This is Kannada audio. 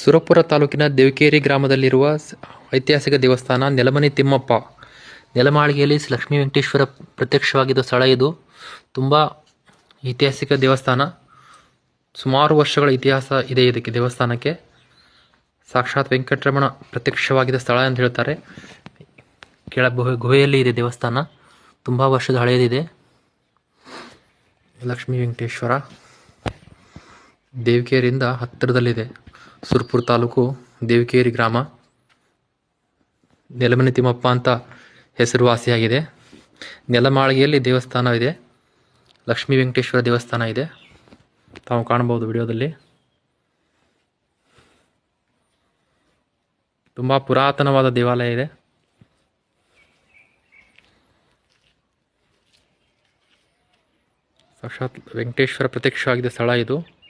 ಸುರಪುರ ತಾಲೂಕಿನ ದೇವಕೇರಿ ಗ್ರಾಮದಲ್ಲಿರುವ ಐತಿಹಾಸಿಕ ದೇವಸ್ಥಾನ ನೆಲಮನೆ ತಿಮ್ಮಪ್ಪ. ನೆಲಮಾಳಿಗೆಯಲ್ಲಿ ಲಕ್ಷ್ಮೀ ವೆಂಕಟೇಶ್ವರ ಪ್ರತ್ಯಕ್ಷವಾಗಿದ್ದ ಸ್ಥಳ ಇದು. ತುಂಬ ಐತಿಹಾಸಿಕ ದೇವಸ್ಥಾನ. ಸುಮಾರು ವರ್ಷಗಳ ಇತಿಹಾಸ ಇದೆ ಇದಕ್ಕೆ ದೇವಸ್ಥಾನಕ್ಕೆ. ಸಾಕ್ಷಾತ್ ವೆಂಕಟರಮಣ ಪ್ರತ್ಯಕ್ಷವಾಗಿದ್ದ ಸ್ಥಳ ಅಂತ ಹೇಳ್ತಾರೆ. ಕೆಳ ಗುಹೆಯಲ್ಲಿ ಇದೆ ದೇವಸ್ಥಾನ. ತುಂಬ ವರ್ಷದ ಹಳೆಯದಿದೆ. ಲಕ್ಷ್ಮೀ ವೆಂಕಟೇಶ್ವರ ದೇವಕೇರಿಯಿಂದ ಹತ್ತಿರದಲ್ಲಿದೆ. ಸುರಪುರ ತಾಲೂಕು ದೇವಕೇರಿ ಗ್ರಾಮ. ನೆಲಮನೆ ತಿಮ್ಮಪ್ಪ ಅಂತ ಹೆಸರುವಾಸಿಯಾಗಿದೆ. ನೆಲಮಾಳಿಗೆಯಲ್ಲಿ ದೇವಸ್ಥಾನ ಇದೆ. ಲಕ್ಷ್ಮೀ ವೆಂಕಟೇಶ್ವರ ದೇವಸ್ಥಾನ ಇದೆ. ತಾವು ಕಾಣಬಹುದು ವಿಡಿಯೋದಲ್ಲಿ. ತುಂಬ ಪುರಾತನವಾದ ದೇವಾಲಯ ಇದೆ. ಸಾಕ್ಷಾತ್ ವೆಂಕಟೇಶ್ವರ ಪ್ರತ್ಯಕ್ಷವಾಗಿದ್ದ ಸ್ಥಳ ಇದು.